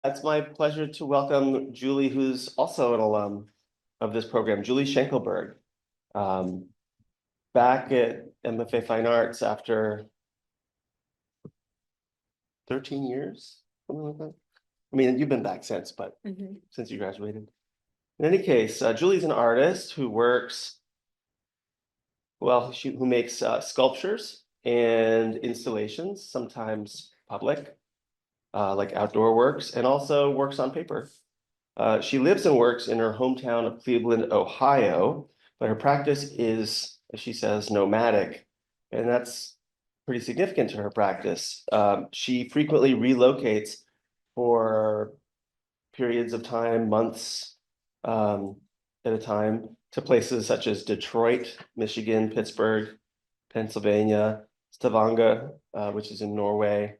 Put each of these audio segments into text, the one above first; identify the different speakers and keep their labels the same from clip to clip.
Speaker 1: It's my pleasure to welcome Julie, who's also an alum of this program, Julie Schenkelberg, um, back at MFA Fine Arts after 13 years, something like that. I mean, you've been back since, but since you graduated. In any case, Julie's an artist who works, who makes sculptures and installations, sometimes public, like outdoor works, and also works on paper. She lives and works in her hometown of Cleveland, Ohio, but her practice is, as she says, nomadic, and that's pretty significant to her practice. She frequently relocates for periods of time, months at a time, to places such as Detroit, Michigan, Pittsburgh, Pennsylvania, Stavanger, which is in Norway,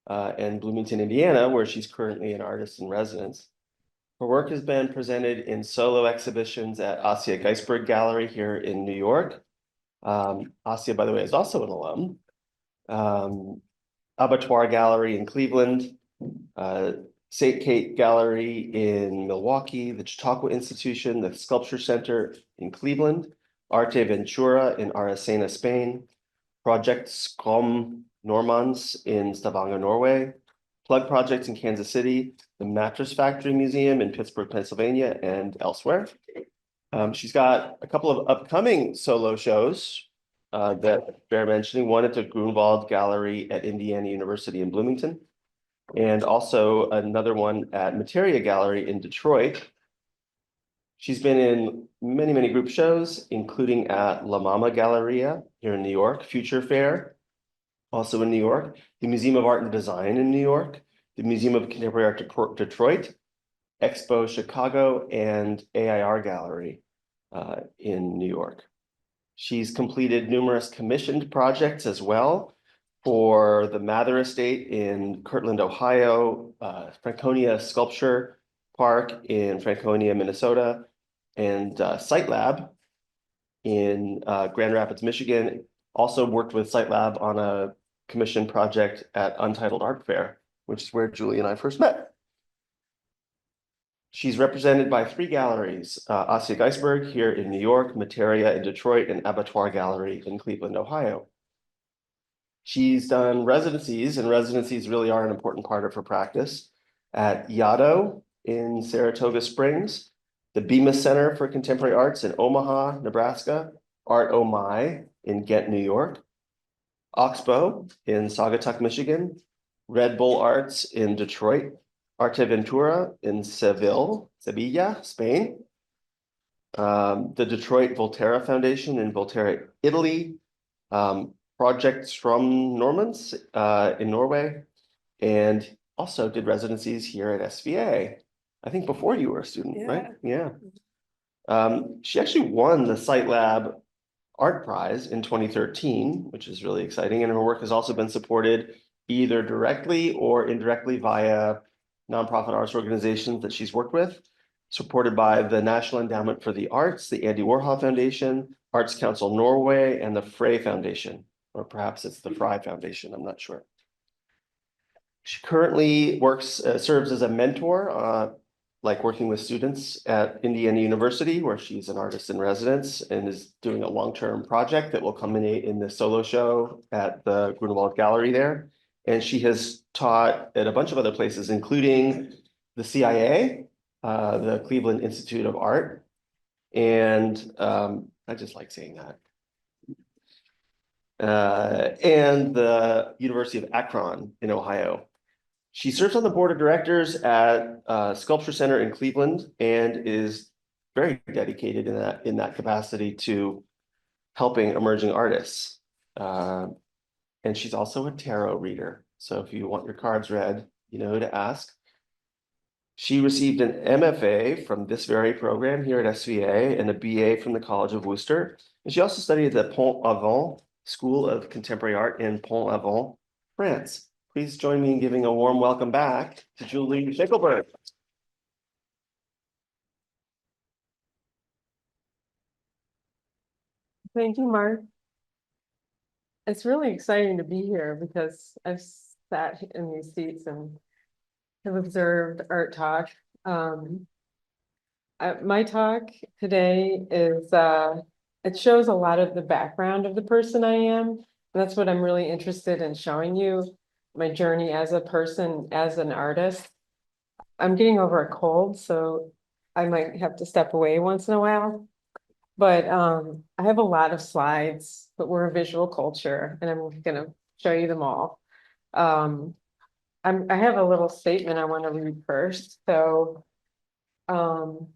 Speaker 1: and Bloomington, Indiana, where she's currently an artist in residence. Her work has been presented in solo exhibitions at Asya Geisberg Gallery here in New York. Asya, by the way, is also an alum. Abattoir Gallery in Cleveland, St. Kate Gallery in Milwaukee, the Chautauqua Institution, the Sculpture Center in Cleveland, Arte Ventura in Aracena, Spain, Projekstom Normanns in Stavanger, Norway, Plug Projects in Kansas City, the Mattress Factory Museum in Pittsburgh, Pennsylvania, and elsewhere. She's got a couple of upcoming solo shows that bear mentioning. One at the Grunwald Gallery at Indiana University in Bloomington, and also another one at Materia Gallery in Detroit. She's been in many, many group shows, including at La Mama Galleria here in New York, Future Fair, also in New York, the Museum of Art and Design in New York, the Museum of Contemporary Art Detroit, Expo Chicago, and AIR Gallery in New York. She's completed numerous commissioned projects as well for the Mather Estate in Kirtland, Ohio, Franconia Sculpture Park in Franconia, Minnesota, and Site Lab in Grand Rapids, Michigan. Also worked with Site Lab on a commission project at Untitled Art Fair, which is where Julie and I first met. She's represented by 3 galleries, Asya Geisberg here in New York, Materia in Detroit, and Abattoir Gallery in Cleveland, Ohio. She's done residencies, and residencies really are an important part of her practice, at Yaddo in Saratoga Springs, the BemisCenter for Contemporary Arts in Omaha, Nebraska, Art Oh My in Ghent, New York, Oxbow in Saugatuck, Michigan, Red Bull Arts in Detroit, Arte Ventura in Sevilla, Spain, the Detroit Volterra Foundation in Volterra, Italy, Projekstom Normanns in Norway, and also did residencies here at SVA. I think before you were a student, right? Yeah. She actually won the Site Lab Art Prize in 2013, which is really exciting. And her work has also been supported either directly or indirectly via nonprofit arts organizations that she's worked with, supported by the National Endowment for the Arts, the Andy Warhol Foundation, Arts Council Norway, and the Frey Foundation, or perhaps it's the Fry Foundation, I'm not sure. She currently serves as a mentor, like working with students at Indiana University, where she's an artist in residence and is doing a long-term project that will culminate in the solo show at the Grunewald Gallery there. And she has taught at a bunch of other places, including the CIA, the Cleveland Institute of Art, and I just like saying that. And the University of Akron in Ohio. She serves on the board of directors at Sculpture Center in Cleveland and is very dedicated in that capacity to helping emerging artists. And she's also a tarot reader. So if you want your cards read, you know who to ask. She received an MFA from this very program here at SVA and a BA from the College of Wooster. And she also studied at the Pont-Aven School of Contemporary Art in Pont-Aven, France. Please join me in giving a warm welcome back to Julie Schenkelberg.
Speaker 2: Thank you, Mark. It's really exciting to be here because I've sat in these seats and have observed Art Talk. My talk today is, it shows a lot of the background of the person I am. And that's what I'm really interested in showing you, my journey as a person, as an artist. I'm getting over a cold, so I might have to step away once in a while. But I have a lot of slides, but we're a visual culture, and I'm gonna show you them all. I have a little statement I want to read first. So, and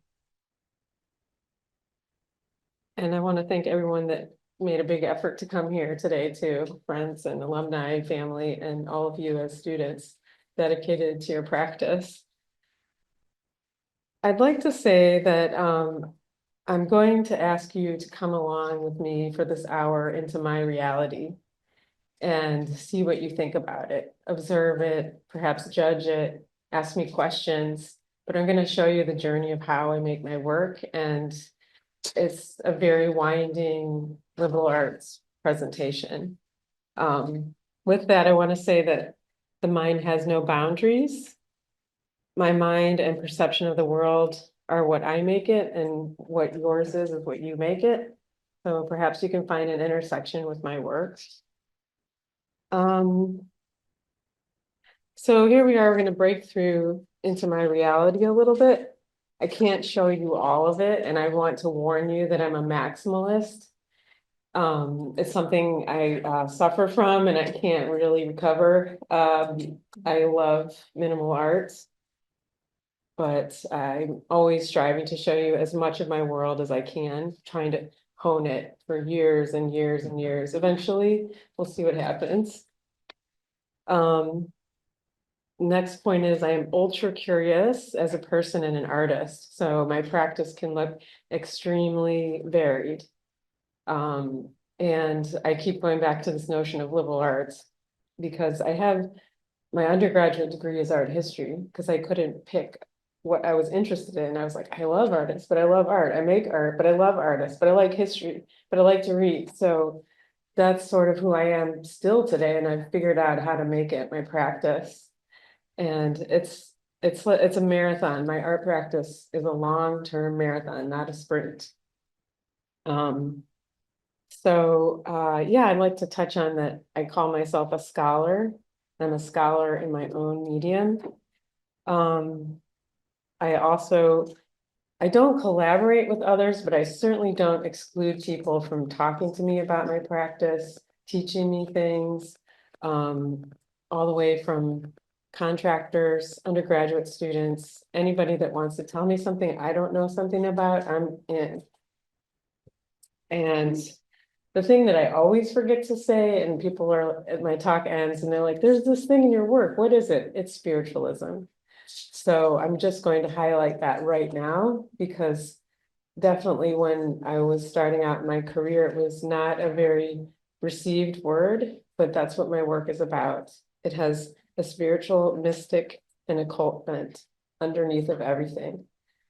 Speaker 2: I want to thank everyone that made a big effort to come here today too, friends and alumni, family, and all of you as students dedicated to your practice. I'd like to say that I'm going to ask you to come along with me for this hour into my reality and see what you think about it. Observe it, perhaps judge it, ask me questions, but I'm going to show you the journey of how I make my work, and it's a very winding liberal arts presentation. With that, I want to say that the mind has no boundaries. My mind and perception of the world are what I make it, and what yours is what you make it. So perhaps you can find an intersection with my work. So here we are, we're going to break through into my reality a little bit. I can't show you all of it, and I want to warn you that I'm a maximalist. It's something I suffer from and I can't really recover. I love minimal arts, but I'm always striving to show you as much of my world as I can, trying to hone it for years and years and years. Eventually, we'll see what happens. Next point is I am ultra curious as a person and an artist, so my practice can look extremely varied. And I keep going back to this notion of liberal arts because I have my undergraduate degree is art history because I couldn't pick what I was interested in. I was like, I love artists, but I love art. I make art, but I love artists, but I like history, but I like to read. So that's sort of who I am still today, and I've figured out how to make it my practice. And it's a marathon. My art practice is a long-term marathon, not a sprint. Yeah, I'd like to touch on that. I call myself a scholar. I'm a scholar in my own medium. I don't collaborate with others, but I certainly don't exclude people from talking to me about my practice, teaching me things, all the way from contractors, undergraduate students, anybody that wants to tell me something I don't know something about, I'm in. And the thing that I always forget to say, and people are at my talk ends and they're like, there's this thing in your work. What is it? It's spiritualism. So I'm just going to highlight that right now because definitely when I was starting out in my career, it was not a very received word, but that's what my work is about. It has a spiritual, mystic, and occult bent underneath of everything.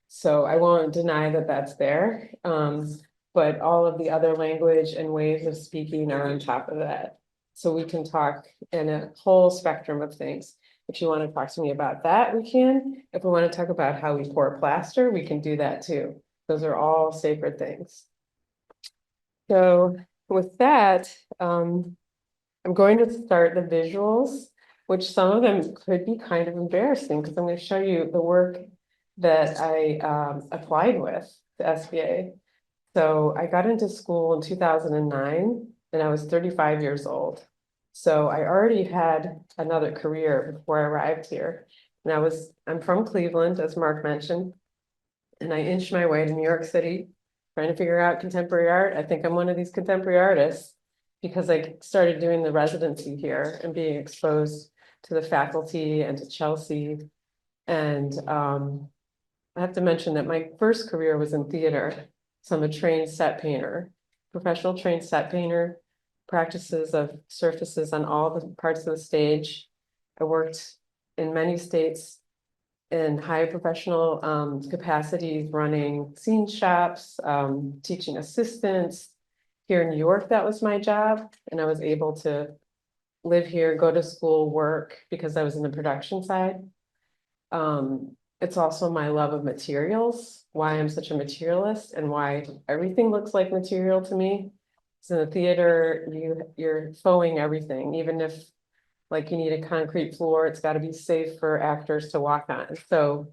Speaker 2: So I won't deny that that's there. But all of the other language and ways of speaking are on top of that. So we can talk in a whole spectrum of things. If you want to talk to me about that, we can. If we want to talk about how we pour plaster, we can do that too. Those are all sacred things. So with that, I'm going to start the visuals, which some of them could be kind of embarrassing because I'm going to show you the work that I applied with the SBA. So I got into school in 2009 and I was 35 years old. So I already had another career before I arrived here. And I'm from Cleveland, as Mark mentioned, and I inched my way to New York City, trying to figure out contemporary art. I think I'm one of these contemporary artists because I started doing the residency here and being exposed to the faculty and to Chelsea. And I have to mention that my first career was in theater. So I'm a trained set painter, professional trained set painter, practices of surfaces on all the parts of the stage. I worked in many states in high professional capacities, running scene shops, teaching assistants. Here in New York, that was my job. And I was able to live here, go to school, work because I was in the production side. It's also my love of materials, why I'm such a materialist and why everything looks like material to me. So in the theater, you're fauxing everything, even if like you need a concrete floor, it's got to be safe for actors to walk on. So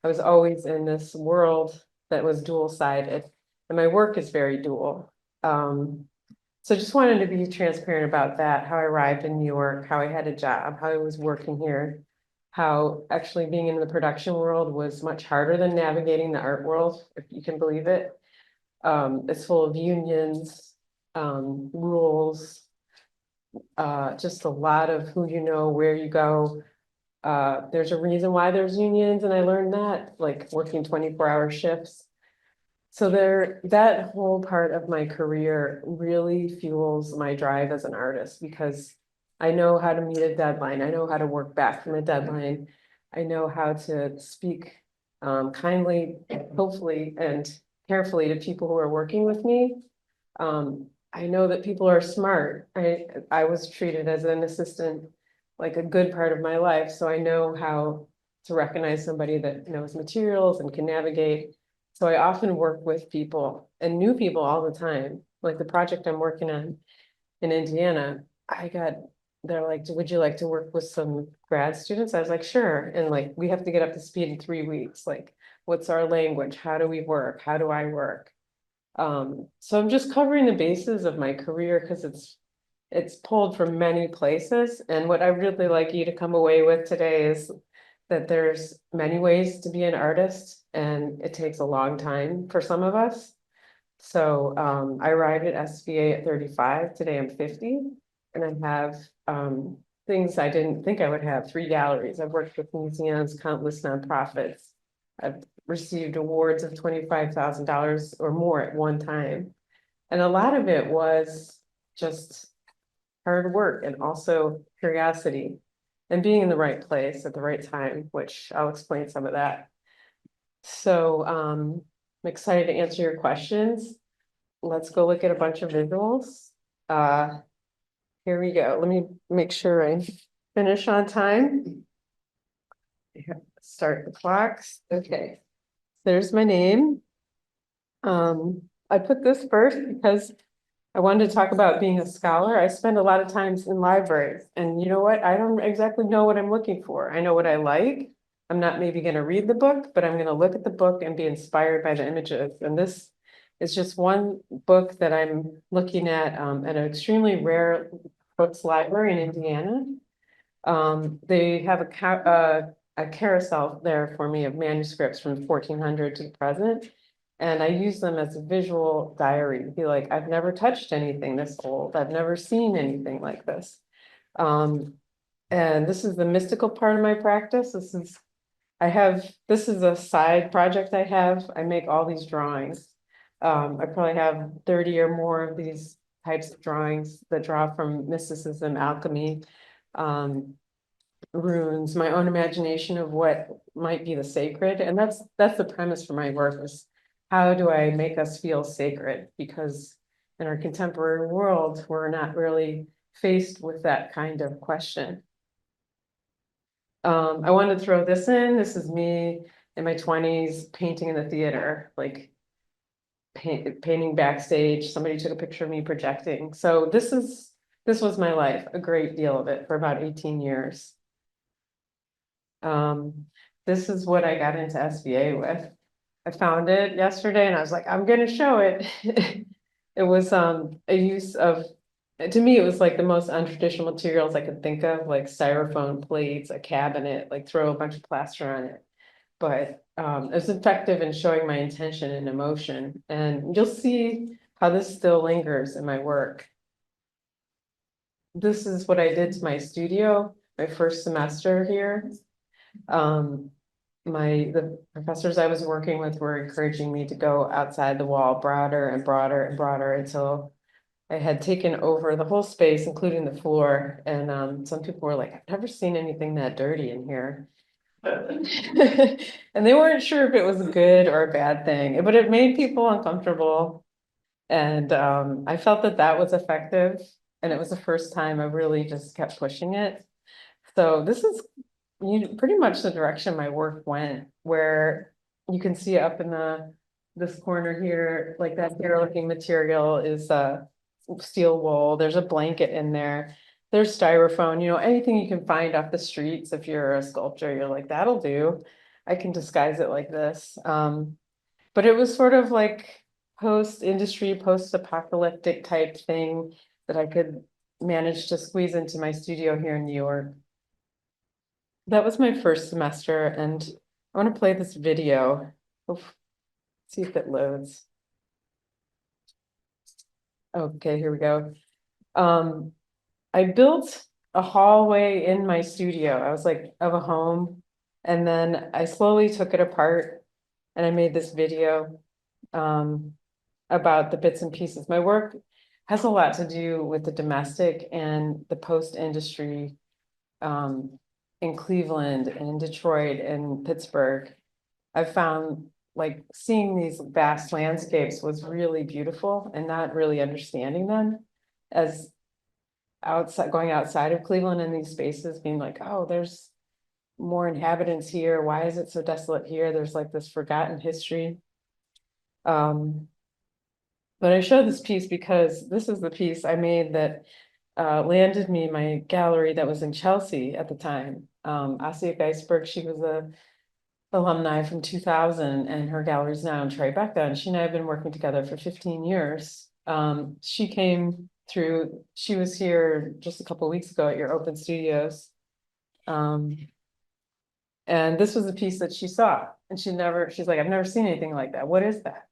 Speaker 2: I was always in this world that was dual-sided, and my work is very dual. So just wanted to be transparent about that, how I arrived in New York, how I had a job, how I was working here, how actually being in the production world was much harder than navigating the art world, if you can believe it. It's full of unions, rules, just a lot of who you know, where you go. There's a reason why there's unions, and I learned that, like working 24-hour shifts. So that whole part of my career really fuels my drive as an artist because I know how to meet a deadline. I know how to work back from a deadline. I know how to speak kindly, hopefully, and carefully to people who are working with me. I know that people are smart. I was treated as an assistant like a good part of my life, so I know how to recognize somebody that knows materials and can navigate. So I often work with people and new people all the time. Like the project I'm working on in Indiana, they're like, would you like to work with some grad students? I was like, sure. And like, we have to get up to speed in 3 weeks. Like, what's our language? How do we work? How do I work? So I'm just covering the bases of my career because it's pulled from many places. And what I really like you to come away with today is that there's many ways to be an artist, and it takes a long time for some of us. So I arrived at SVA at 35. Today I'm 50, and I have things I didn't think I would have. 3 galleries. I've worked with museums, countless nonprofits. I've received awards of $25,000 or more at one time. And a lot of it was just hard work and also curiosity and being in the right place at the right time, which I'll explain some of that. So I'm excited to answer your questions. Let's go look at a bunch of visuals. Here we go. Let me make sure I finish on time. Start the clocks. Okay. There's my name. I put this first because I wanted to talk about being a scholar. I spend a lot of times in libraries, and you know what? I don't exactly know what I'm looking for. I know what I like. I'm not maybe going to read the book, but I'm going to look at the book and be inspired by the images. And this is just one book that I'm looking at an extremely rare books library in Indiana. They have a carousel there for me of manuscripts from 1400 to the present. And I use them as a visual diary to be like, I've never touched anything this old. I've never seen anything like this. And this is the mystical part of my practice. This is a side project I have. I make all these drawings. I probably have 30 or more of these types of drawings that draw from mysticism, alchemy, runes, my own imagination of what might be the sacred. And that's the premise for my work is how do I make us feel sacred? Because in our contemporary world, we're not really faced with that kind of question. I wanted to throw this in. This is me in my 20s painting in the theater, like painting backstage. Somebody took a picture of me projecting. So this was my life, a great deal of it for about 18 years. This is what I got into SVA with. I found it yesterday and I was like, I'm gonna show it. It was a use of, to me, it was like the most untraditional materials I could think of, like styrofoam plates, a cabinet, like throw a bunch of plaster on it. But it was effective in showing my intention and emotion. And you'll see how this still lingers in my work. This is what I did to my studio, my first semester here. The professors I was working with were encouraging me to go outside the wall broader and broader and broader until I had taken over the whole space, including the floor. And some people were like, I've never seen anything that dirty in here. And they weren't sure if it was a good or a bad thing, but it made people uncomfortable. And I felt that that was effective. And it was the first time I really just kept pushing it. So this is pretty much the direction my work went, where you can see up in this corner here, like that here looking material is steel wool. There's a blanket in there. There's styrofoam, anything you can find off the streets. If you're a sculptor, you're like, that'll do. I can disguise it like this. But it was sort of like post-industry, post-apocalyptic type thing that I could manage to squeeze into my studio here in New York. That was my first semester, and I want to play this video. Oof, see if it loads. Okay, here we go. I built a hallway in my studio. I was like, of a home, and then I slowly took it apart, and I made this video about the bits and pieces. My work has a lot to do with the domestic and the post-industry in Cleveland and Detroit and Pittsburgh. I found like seeing these vast landscapes was really beautiful, and not really understanding them as going outside of Cleveland in these spaces, being like, oh, there's more inhabitants here. Why is it so desolate here? There's like this forgotten history. But I show this piece because this is the piece I made that landed me my gallery that was in Chelsea at the time. Asya Geisberg, she was a alumni from 2000, and her gallery's now in Tribeca, and she and I have been working together for 15 years. She came through, she was here just a couple of weeks ago at your open studios. And this was a piece that she saw, and she's like, I've never seen anything like that. What is that?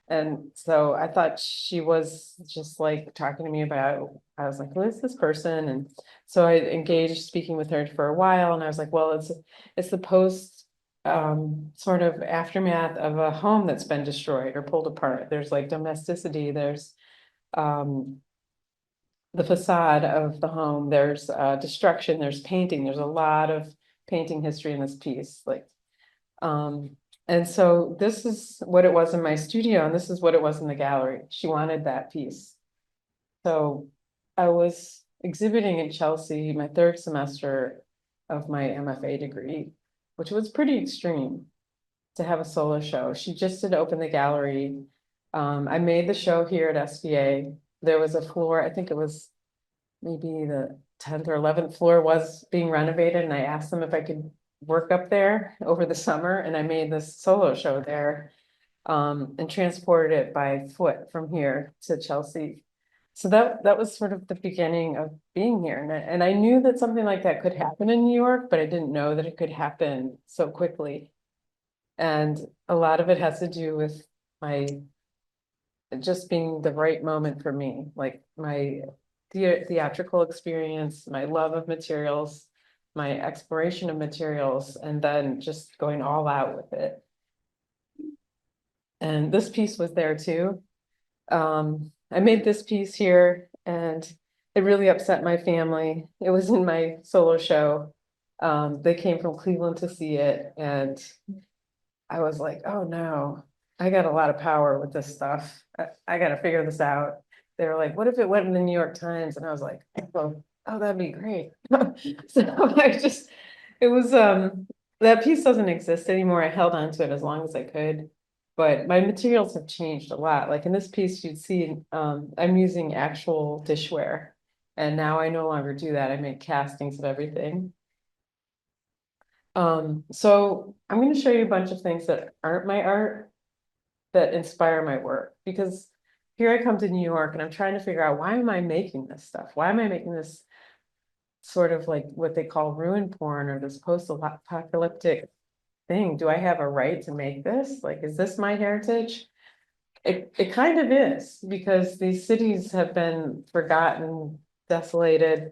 Speaker 2: And so I thought she was just like talking to me about, I was like, who is this person? And so I engaged speaking with her for a while, and I was like, well, it's the post sort of aftermath of a home that's been destroyed or pulled apart. There's like domesticity, there's the facade of the home, there's destruction, there's painting, there's a lot of painting history in this piece. Like and so this is what it was in my studio, and this is what it was in the gallery. She wanted that piece. So I was exhibiting in Chelsea my third semester of my MFA degree, which was pretty extreme to have a solo show. She just did open the gallery. I made the show here at SVA. There was a floor, I think it was maybe the 10th or 11th floor was being renovated, and I asked them if I could work up there over the summer, and I made this solo show there and transported it by foot from here to Chelsea. So that was sort of the beginning of being here. And I knew that something like that could happen in New York, but I didn't know that it could happen so quickly. And a lot of it has to do with my just being the right moment for me, like my theatrical experience, my love of materials, my exploration of materials, and then just going all out with it. And this piece was there too. I made this piece here, and it really upset my family. It was in my solo show. They came from Cleveland to see it, and I was like, oh no, I got a lot of power with this stuff. I got to figure this out. They were like, what if it went in the New York Times? And I was like, oh, that'd be great. So it was, that piece doesn't exist anymore. I held on to it as long as I could, but my materials have changed a lot. Like in this piece, you'd see, I'm using actual dishware, and now I no longer do that. I make castings of everything. So I'm going to show you a bunch of things that aren't my art that inspire my work, because here I come to New York and I'm trying to figure out, why am I making this stuff? Why am I making this sort of like what they call ruin porn, or this post-apocalyptic thing? Do I have a right to make this? Like, is this my heritage? It kind of is, because these cities have been forgotten, desolated.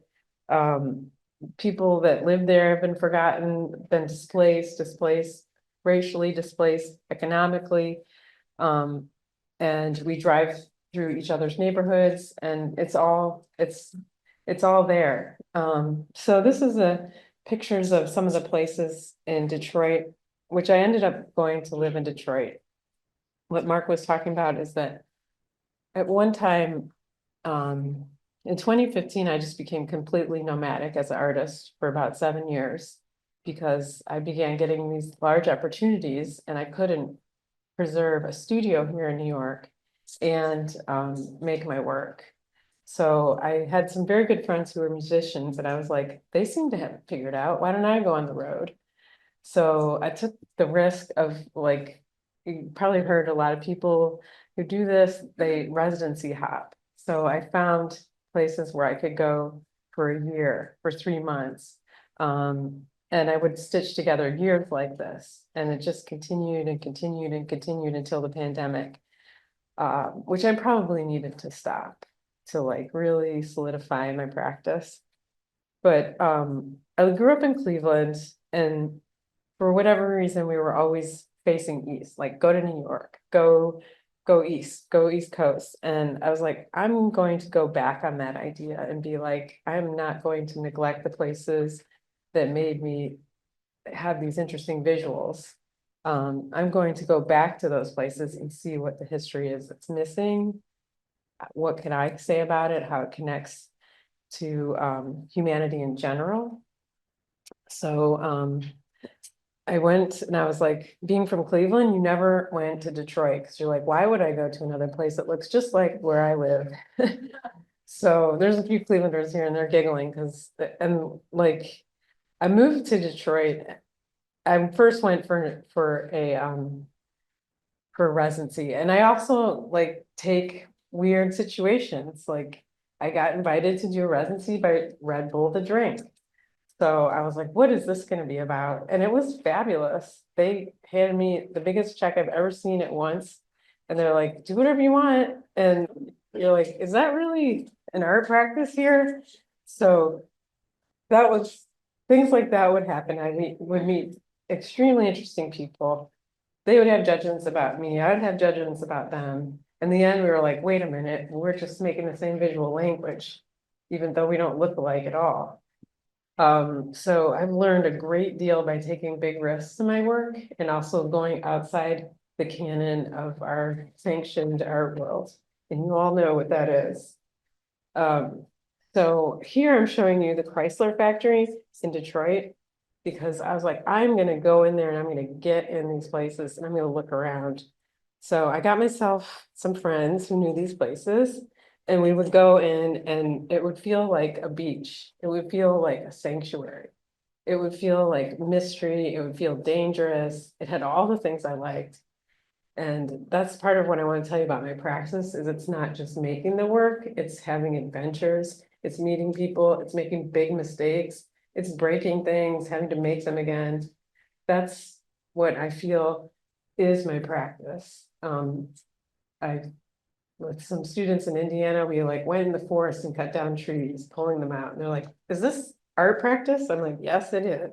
Speaker 2: People that live there have been forgotten, been displaced, racially displaced, economically. And we drive through each other's neighborhoods, and it's all there. So this is pictures of some of the places in Detroit, which I ended up going to live in Detroit. What Mark was talking about is that at one time, in 2015, I just became completely nomadic as an artist for about 7 years, because I began getting these large opportunities and I couldn't preserve a studio here in New York and make my work. So I had some very good friends who were musicians, and I was like, they seem to have it figured out. Why don't I go on the road? So I took the risk of, like, you probably heard a lot of people who do this, they residency hop. So I found places where I could go for a year, for 3 months. And I would stitch together years like this, and it just continued and continued and continued until the pandemic, which I probably needed to stop to like really solidify my practice. But I grew up in Cleveland, and for whatever reason, we were always facing east, like go to New York, go east, go East Coast. And I was like, I'm going to go back on that idea and be like, I'm not going to neglect the places that made me have these interesting visuals. I'm going to go back to those places and see what the history is that's missing. What can I say about it, how it connects to humanity in general. So I went and I was like, being from Cleveland, you never went to Detroit because you're like, why would I go to another place that looks just like where I live? So there's a few Clevelanders here and they're giggling because, and like, I moved to Detroit. I first went for residency, and I also like take weird situations. Like I got invited to do a residency by Red Bull the drink. So I was like, what is this going to be about? And it was fabulous. They handed me the biggest check I've ever seen at once. And they're like, do whatever you want. And you're like, is that really an art practice here? So that was, things like that would happen. Would meet extremely interesting people. They would have judgments about me. I would have judgments about them. In the end, we were like, wait a minute, we're just making the same visual language, even though we don't look alike at all. So I've learned a great deal by taking big risks in my work and also going outside the canon of our sanctioned art world. And you all know what that is. So here I'm showing you the Chrysler factory in Detroit, because I was like, I'm gonna go in there and I'm gonna get in these places and I'm gonna look around. So I got myself some friends who knew these places, and we would go in and it would feel like a beach. It would feel like a sanctuary. It would feel like mystery. It would feel dangerous. It had all the things I liked. And that's part of what I want to tell you about my practice is it's not just making the work, it's having adventures, it's meeting people, it's making big mistakes, it's breaking things, having to make them again. That's what I feel is my practice. I, with some students in Indiana, we like went in the forest and cut down trees, pulling them out. And they're like, is this art practice? I'm like, yes, it is.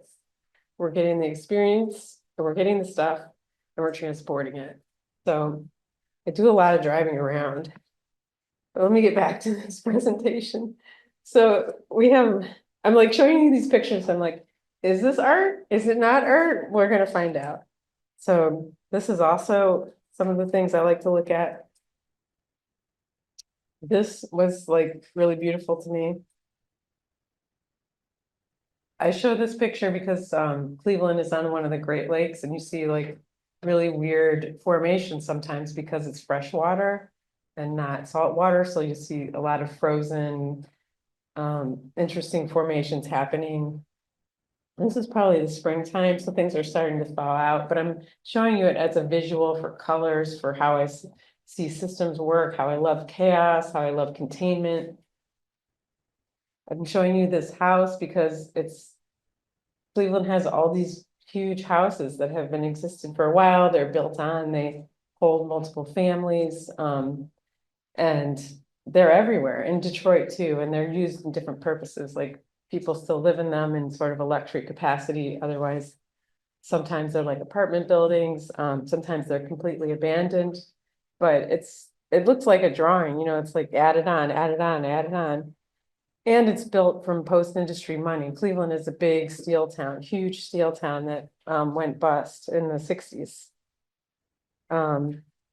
Speaker 2: We're getting the experience and we're getting the stuff and we're transporting it. So I do a lot of driving around. But let me get back to this presentation. So I'm like showing you these pictures. I'm like, is this art? Is it not art? We're gonna find out. So this is also some of the things I like to look at. This was like really beautiful to me. I show this picture because Cleveland is on one of the Great Lakes, and you see like really weird formations sometimes because it's fresh water and not salt water. So you see a lot of frozen, interesting formations happening. This is probably the springtime, so things are starting to thaw out, but I'm showing you it as a visual for colors, for how I see systems work, how I love chaos, how I love containment. I'm showing you this house because Cleveland has all these huge houses that have been existed for a while. They're built on, they hold multiple families, and they're everywhere in Detroit too, and they're used in different purposes. Like people still live in them in sort of a luxury capacity. Otherwise, sometimes they're like apartment buildings. Sometimes they're completely abandoned, but it looks like a drawing, you know, it's like added on, added on, added on. And it's built from post-industry money. Cleveland is a big steel town, huge steel town that went bust in the 60s.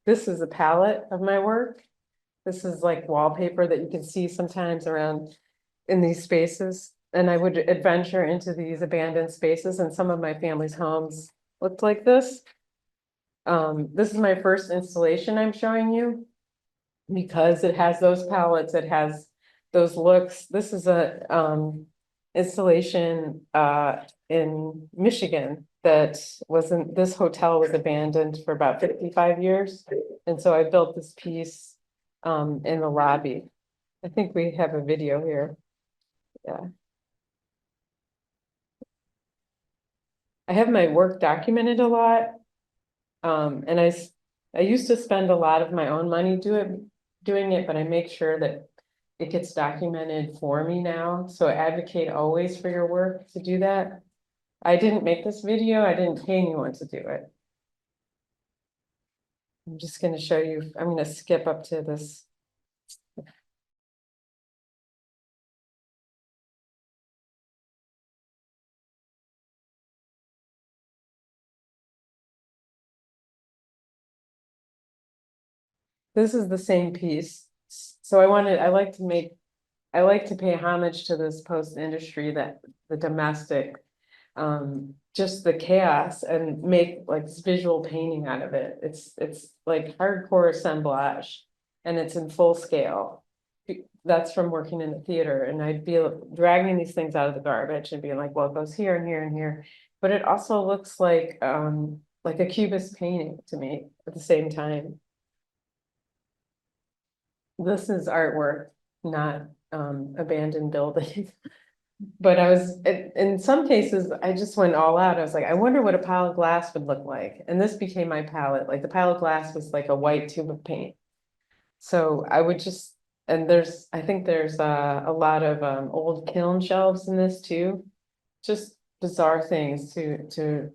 Speaker 2: This is a palette of my work. This is like wallpaper that you can see sometimes around in these spaces. and I would adventure into these abandoned spaces, and some of my family's homes looked like this. This is my first installation I'm showing you, because it has those palettes, it has those looks. This is a installation in Michigan that wasn't, this hotel was abandoned for about 55 years. And so I built this piece in the lobby. I think we have a video here. Yeah. I have my work documented a lot. And I used to spend a lot of my own money doing it, but I make sure that it gets documented for me now. So advocate always for your work to do that. I didn't make this video. I didn't pay anyone to do it. I'm just going to show you. I'm going to skip up to this. This is the same piece. So I like to pay homage to this post industry, that the domestic, just the chaos, and make like this visual painting out of it. It's like hardcore assemblage, and it's in full scale. That's from working in the theater, and I'd be dragging these things out of the garbage and being like, well, it goes here and here and here. But it also looks like a cubist painting to me at the same time. This is artwork, not abandoned buildings. But I was, in some cases, I just went all out. I was like, I wonder what a pile of glass would look like. And this became my palette. Like the pile of glass was like a white tube of paint. So I would just, and I think there's a lot of old kiln shelves in this too. Just bizarre things to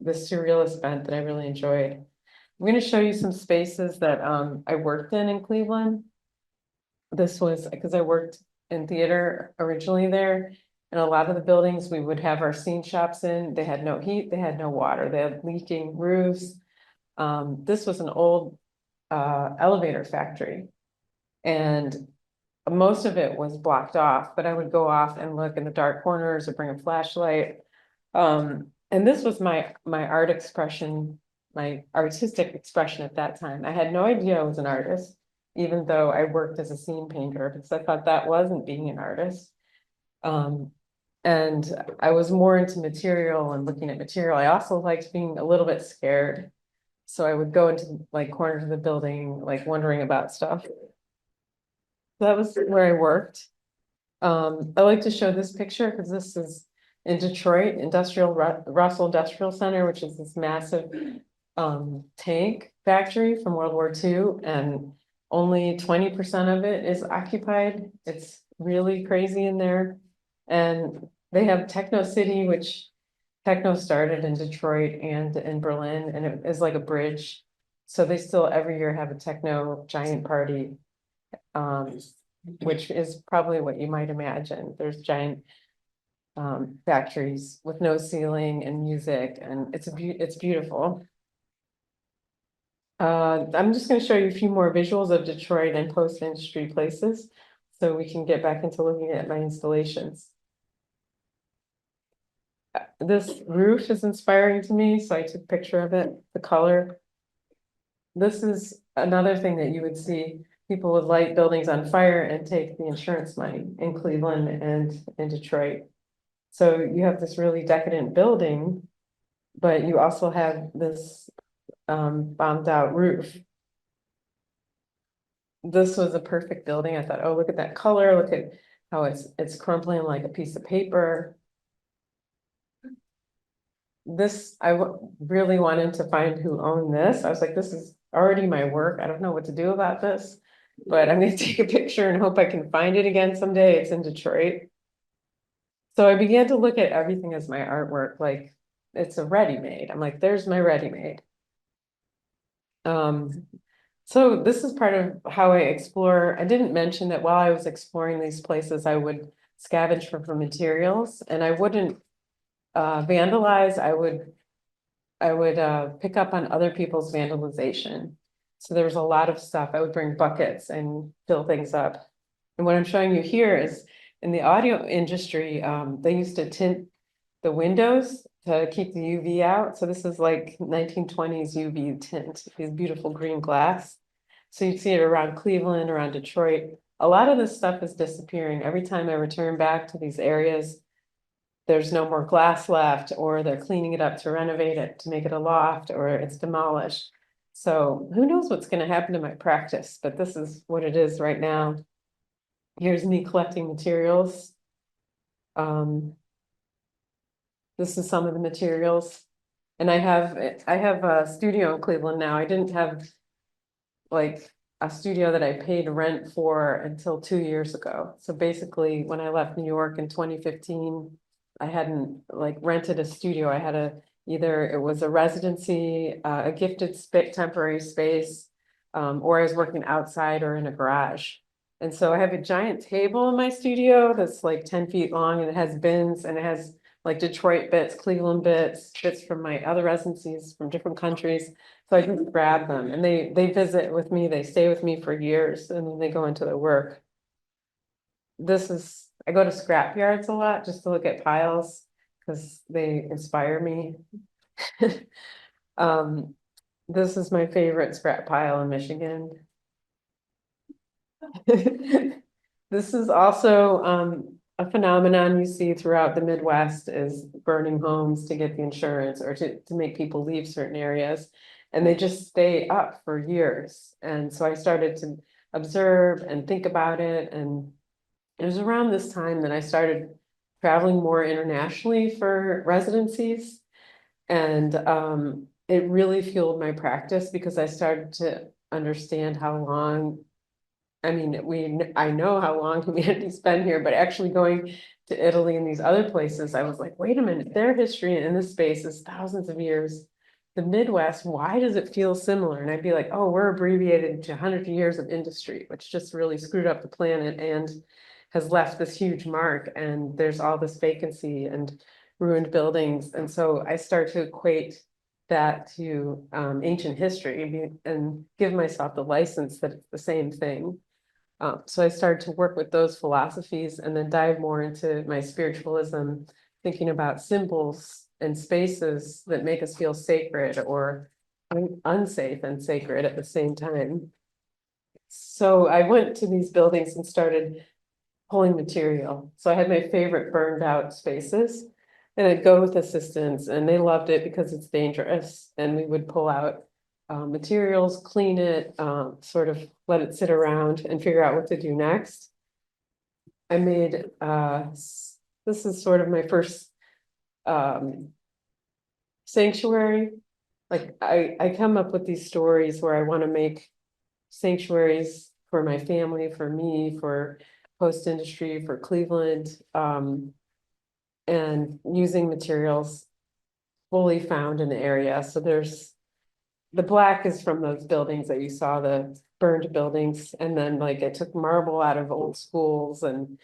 Speaker 2: the surrealist bent that I really enjoyed. I'm going to show you some spaces that I worked in Cleveland. This was because I worked in theater originally there, and a lot of the buildings we would have our scene shops in, they had no heat, they had no water, they had leaking roofs. This was an old elevator factory, and most of it was blocked off, but I would go off and look in the dark corners or bring a flashlight. And this was my art expression, my artistic expression at that time. I had no idea I was an artist, even though I worked as a scene painter, because I thought that wasn't being an artist. And I was more into material and looking at material. I also liked being a little bit scared. So I would go into like corners of the building, like wondering about stuff. That was where I worked. I like to show this picture because this is in Detroit, Russell Industrial Center, which is this massive tank factory from World War II, and only 20% of it is occupied. It's really crazy in there. And they have Techno City, which techno started in Detroit and in Berlin, and it is like a bridge. So they still every year have a techno giant party, which is probably what you might imagine. There's giant factories with no ceiling and music, and it's beautiful. I'm just going to show you a few more visuals of Detroit and post-industry places, so we can get back into looking at my installations. This roof is inspiring to me, so I took a picture of it, the color. This is another thing that you would see. People would light buildings on fire and take the insurance money in Cleveland and in Detroit. So you have this really decadent building, but you also have this bombed out roof. This was a perfect building. I thought, oh, look at that color. Look at how it's crumpling like a piece of paper. This, really wanted to find who owned this. I was like, this is already my work. I don't know what to do about this, but I'm going to take a picture and hope I can find it again someday. It's in Detroit. So I began to look at everything as my artwork, like it's a ready-made. I'm like, there's my ready-made. So this is part of how I explore. I didn't mention that while I was exploring these places, I would scavenge for materials, and I wouldn't vandalize. I would pick up on other people's vandalization. So there was a lot of stuff. I would bring buckets and fill things up. And what I'm showing you here is in the audio industry, they used to tint the windows to keep the UV out. So this is like 1920s UV tint, these beautiful green glass. So you'd see it around Cleveland, around Detroit. A lot of this stuff is disappearing. Every time I return back to these areas, there's no more glass left, or they're cleaning it up to renovate it, to make it a loft, or it's demolished. So who knows what's going to happen to my practice, but this is what it is right now. Here's me collecting materials. This is some of the materials. And I have a studio in Cleveland now. I didn't have like a studio that I paid rent for until 2 years ago. So basically, when I left New York in 2015, I hadn't like rented a studio. I had either it was a residency, a gifted temporary space, or I was working outside or in a garage. And so I have a giant table in my studio that's like 10 feet long, and it has bins, and it has like Detroit bits, Cleveland bits, bits from my other residencies from different countries. So I just grab them, and they visit with me, they stay with me for years, and then they go into their work. I go to scrap yards a lot just to look at piles because they inspire me. This is my favorite scrap pile in Michigan. This is also a phenomenon you see throughout the Midwest, is burning homes to get the insurance or to make people leave certain areas. And they just stay up for years. And so I started to observe and think about it. And it was around this time that I started traveling more internationally for residencies. And it really fueled my practice because I started to understand how long, I mean, I know how long Humanities been here, but actually going to Italy and these other places, I was like, wait a minute, their history in this space is thousands of years. The Midwest, why does it feel similar? And I'd be like, oh, we're abbreviated to 100 years of industry, which just really screwed up the planet and has left this huge mark. And there's all this vacancy and ruined buildings. And so I start to equate that to ancient history and give myself the license that it's the same thing. So I started to work with those philosophies and then dive more into my spiritualism, thinking about symbols and spaces that make us feel sacred or unsafe and sacred at the same time. So I went to these buildings and started pulling material. So I had my favorite burned out spaces, and I'd go with assistants, and they loved it because it's dangerous. And we would pull out materials, clean it, sort of let it sit around and figure out what to do next. I made, this is sort of my first sanctuary. Like I come up with these stories where I want to make sanctuaries for my family, for me, for post industry, for Cleveland, and using materials fully found in the area. So there's the black is from those buildings that you saw, the burned buildings. And then like I took marble out of old schools and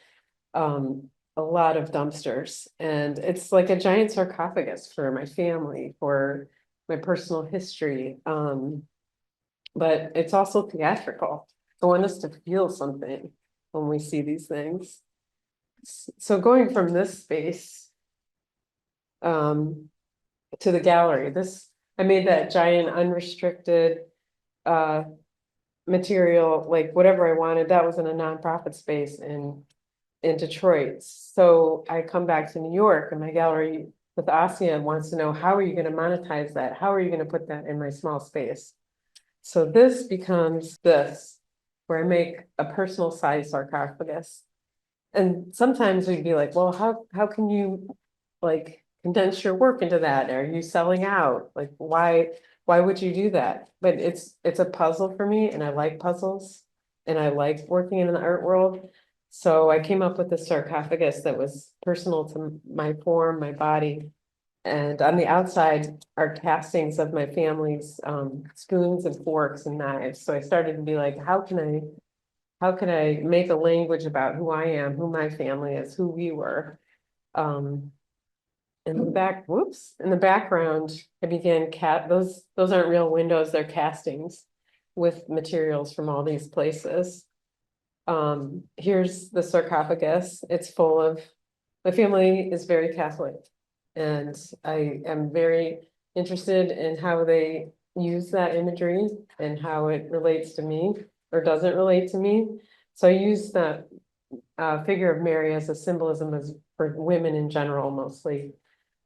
Speaker 2: a lot of dumpsters. And it's like a giant sarcophagus for my family, for my personal history. But it's also theatrical. I want us to feel something when we see these things. So going from this space to the gallery, I made that giant unrestricted material, like whatever I wanted. That was in a nonprofit space in Detroit. So I come back to New York, and my gallery with Asya wants to know, how are you going to monetize that? How are you going to put that in my small space? So this becomes this, where I make a personal size sarcophagus. And sometimes we'd be like, well, how can you like condense your work into that? Are you selling out? Like, why would you do that? But it's a puzzle for me, and I like puzzles, and I like working in the art world. So I came up with this sarcophagus that was personal to my form, my body. And on the outside are castings of my family's spoons and forks and knives. So I started to be like, how can I make a language about who I am, who my family is, who we were? In the background, I began those aren't real windows, they're castings with materials from all these places. Here's the sarcophagus. It's full of, my family is very Catholic. And I am very interested in how they use that imagery and how it relates to me or doesn't relate to me. So I use that figure of Mary as a symbolism as for women in general mostly.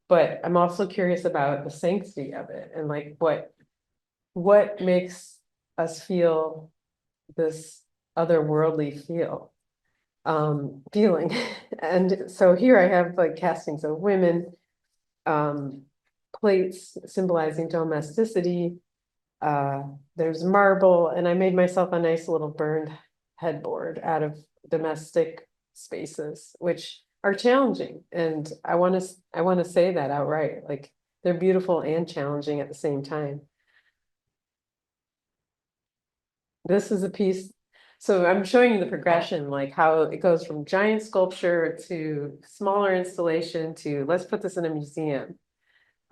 Speaker 2: But I'm also curious about the sanctity of it and like what makes us feel this otherworldly feeling. And so here I have like castings of women, plates symbolizing domesticity. There's marble, and I made myself a nice little burned headboard out of domestic spaces, which are challenging. And I want to say that outright, like they're beautiful and challenging at the same time. This is a piece. So I'm showing you the progression, like how it goes from giant sculpture to smaller installation to let's put this in a museum.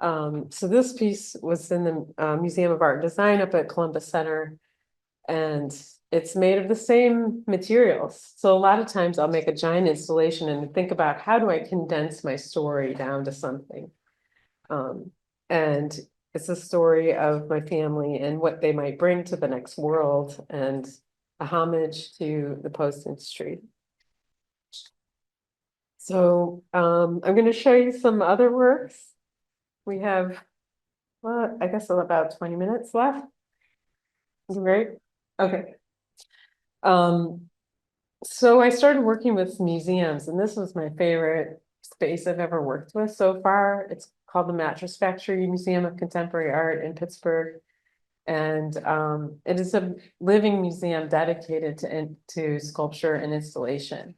Speaker 2: So this piece was in the Museum of Art and Design up at Columbus Center, and it's made of the same materials. So a lot of times I'll make a giant installation and think about how do I condense my story down to something. And it's a story of my family and what they might bring to the next world and a homage to the post industry. So I'm going to show you some other works. We have, well, I guess about 20 minutes left. Great. Okay. So I started working with museums, and this was my favorite space I've ever worked with so far. It's called the Mattress Factory Museum of Contemporary Art in Pittsburgh. And it is a living museum dedicated to sculpture and installation.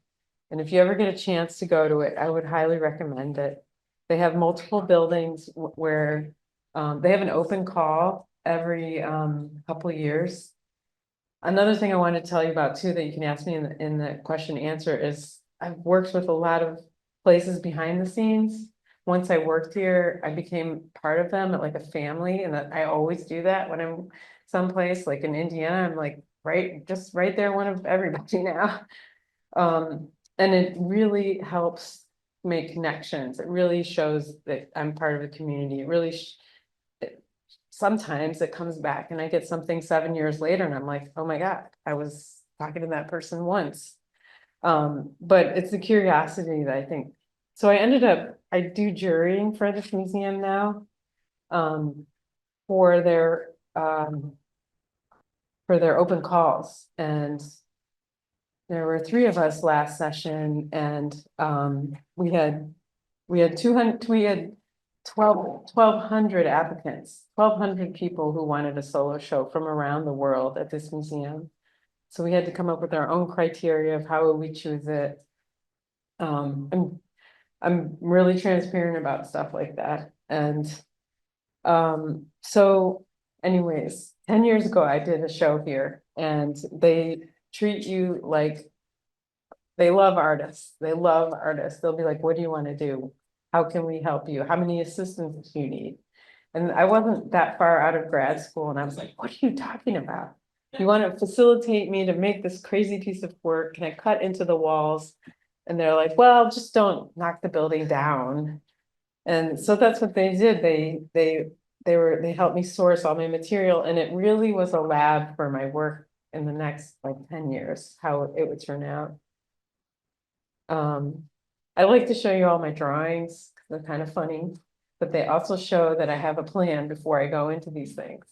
Speaker 2: And if you ever get a chance to go to it, I would highly recommend it. They have multiple buildings where they have an open call every couple of years. Another thing I wanted to tell you about too that you can ask me in the question and answer is I've worked with a lot of places behind the scenes. Once I worked here, I became part of them, like a family, and I always do that when I'm someplace like in Indiana. I'm like just right there, one of everybody now. And it really helps make connections. It really shows that I'm part of the community. It really sometimes it comes back and I get something 7 years later and I'm like, oh my God, I was talking to that person once. But it's the curiosity that I think. So I do jurying for this museum now, for their open calls. And there were 3 of us last session, and we had 1,200 applicants, 1,200 people who wanted a solo show from around the world at this museum. So we had to come up with our own criteria of how we choose it. I'm really transparent about stuff like that. And so anyways, 10 years ago, I did a show here, and they treat you like they love artists. They love artists. They'll be like, what do you want to do? How can we help you? How many assistants do you need? And I wasn't that far out of grad school, and I was like, what are you talking about? You want to facilitate me to make this crazy piece of work? Can I cut into the walls? And they're like, well, just don't knock the building down. And so that's what they did. They helped me source all my material, and it really was a lab for my work in the next like 10 years, how it would turn out. I like to show you all my drawings. They're kind of funny, but they also show that I have a plan before I go into these things.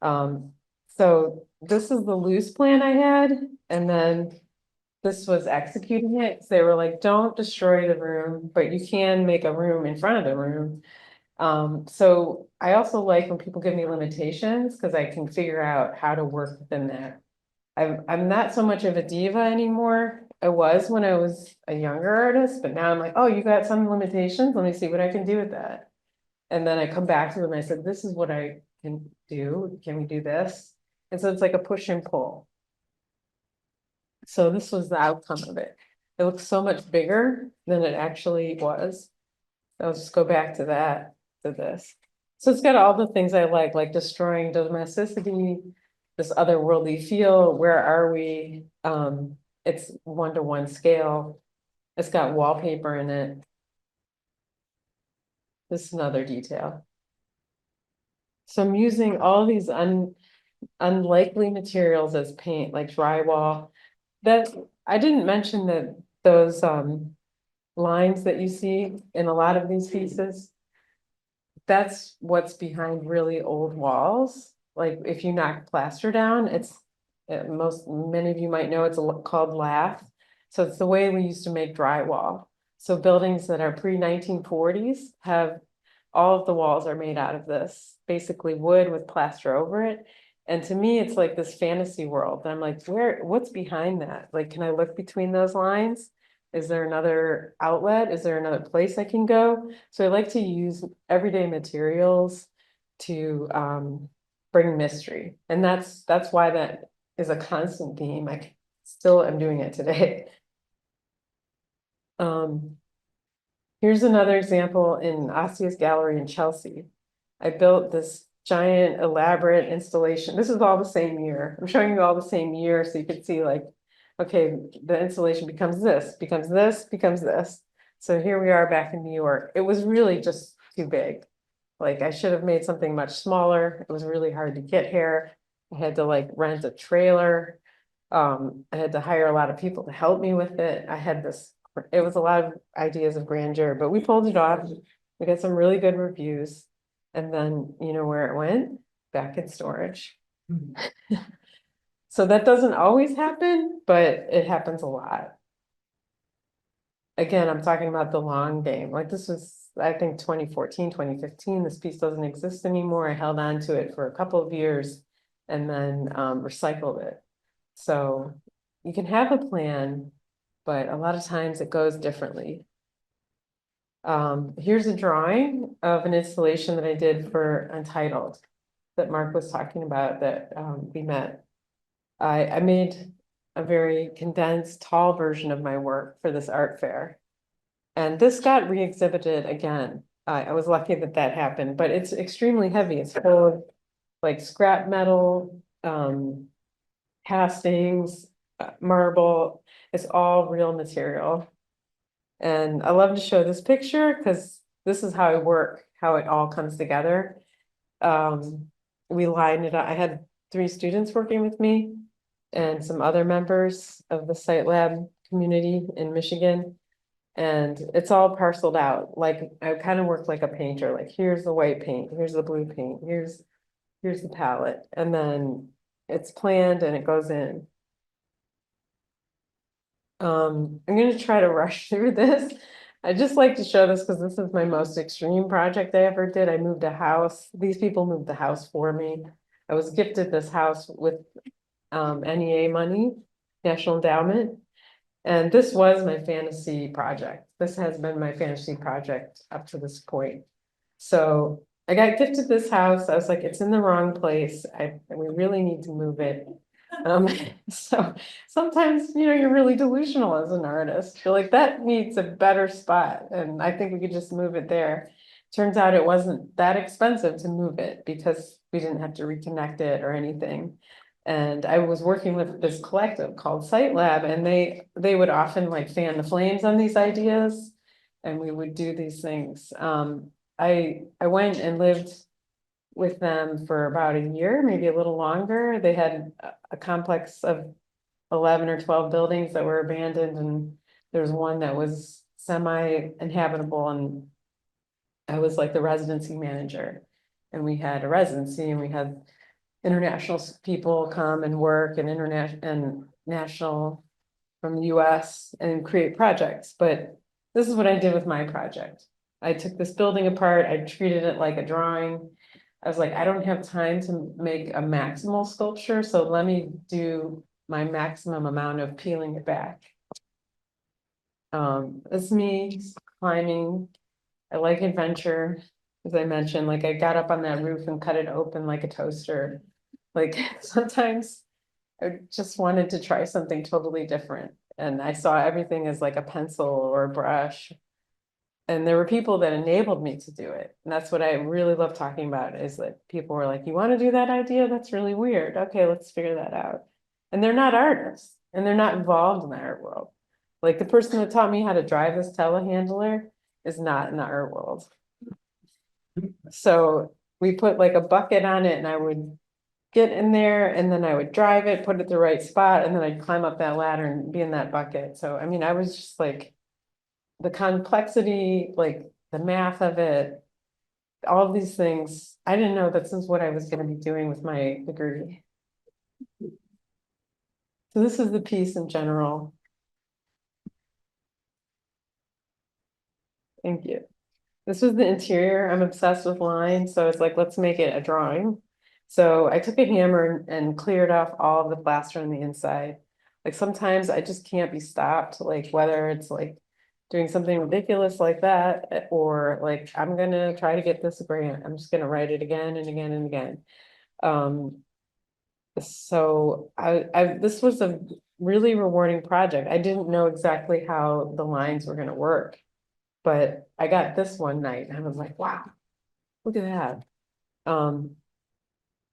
Speaker 2: So this is the loose plan I had, and then this was executing it. So they were like, don't destroy the room, but you can make a room in front of the room. So I also like when people give me limitations because I can figure out how to work within that. I'm not so much of a diva anymore. I was when I was a younger artist, but now I'm like, oh, you got some limitations. Let me see what I can do with that. And then I come back to them and I said, this is what I can do. Can we do this? And so it's like a push and pull. So this was the outcome of it. It looks so much bigger than it actually was. I'll just go back to this. So it's got all the things I like destroying domesticity, this otherworldly feel. Where are we? it's 1-to-1 scale. It's got wallpaper in it. This is another detail. So I'm using all these unlikely materials as paint, like drywall. That I didn't mention that those lines that you see in a lot of these pieces, that's what's behind really old walls. Like if you knock plaster down, it's many of you might know it's called lath. So it's the way we used to make drywall. So buildings that are pre-1940s have all of the walls are made out of this, basically wood with plaster over it. And to me, it's like this fantasy world. And I'm like, what's behind that? Like, can I look between those lines? Is there another outlet? Is there another place I can go? So I like to use everyday materials to bring mystery. And that's why that is a constant theme. I still am doing it today. Here's another example in Asya's gallery in Chelsea. I built this giant elaborate installation. This is all the same year. I'm showing you all the same year so you can see like, okay, the installation becomes this, becomes this, becomes this. So here we are back in New York. It was really just too big. Like I should have made something much smaller. It was really hard to get here. I had to like rent a trailer. I had to hire a lot of people to help me with it. It was a lot of ideas of grandeur, but we pulled it off. We got some really good reviews. And then, you know where it went? Back in storage. So that doesn't always happen, but it happens a lot. Again, I'm talking about the long game. Like this was, I think 2014, 2015, this piece doesn't exist anymore. I held on to it for a couple of years and then recycled it. So you can have a plan, but a lot of times it goes differently. Here's a drawing of an installation that I did for Untitled that Mark was talking about that we met. I made a very condensed, tall version of my work for this art fair. And this got re-exhibited again. I was lucky that that happened, but it's extremely heavy. It's full of like scrap metal, castings, marble. It's all real material. And I love to show this picture because this is how I work, how it all comes together. We lined it up. I had 3 students working with me and some other members of the Site Lab community in Michigan. And it's all parceled out. Like I kind of work like a painter, like here's the white paint, here's the blue paint, here's the palette. And then it's planned and it goes in. I'm going to try to rush through this. I just like to show this because this is my most extreme project I ever did. I moved a house. These people moved the house for me. I was gifted this house with NEA money, National Endowment. And this was my fantasy project. This has been my fantasy project up to this point. So I got gifted this house. I was like, it's in the wrong place. We really need to move it. So sometimes, you know, you're really delusional as an artist. You're like, that needs a better spot. And I think we could just move it there. Turns out it wasn't that expensive to move it because we didn't have to reconnect it or anything. And I was working with this collective called Site Lab, and they would often like fan the flames on these ideas, and we would do these things. I went and lived with them for about a year, maybe a little longer. They had a complex of 11 or 12 buildings that were abandoned, and there was one that was semi-inhabitable, and I was like the residency manager. And we had a residency, and we had international people come and work, and international and national from the US and create projects. But this is what I did with my project. I took this building apart, I treated it like a drawing. I was like, I don't have time to make a maximal sculpture, so let me do my maximum amount of peeling it back. It's me climbing. I like adventure, as I mentioned, like I got up on that roof and cut it open like a toaster. Like sometimes I just wanted to try something totally different. And I saw everything as like a pencil or a brush. And there were people that enabled me to do it. And that's what I really love talking about, is that people were like, you want to do that idea? That's really weird. Okay, let's figure that out. and they're not artists, and they're not involved in the art world. Like the person that taught me how to drive this telehandler is not in the art world. So we put like a bucket on it and I would get in there and then I would drive it, put it the right spot, and then I'd climb up that ladder and be in that bucket. So, I mean, I was just like the complexity, like the math of it, all of these things. I didn't know this is what I was going to be doing with my degree. So this is the piece in general. Thank you. This was the interior. I'm obsessed with lines, so it's like, let's make it a drawing. So I took a hammer and cleared off all of the plaster on the inside. Like sometimes I just can't be stopped, like whether it's like doing something ridiculous like that, or like, I'm gonna try to get this grant. I'm just gonna write it again and again and again. So this was a really rewarding project. I didn't know exactly how the lines were gonna work. But I got this one night and I was like, wow, look at that.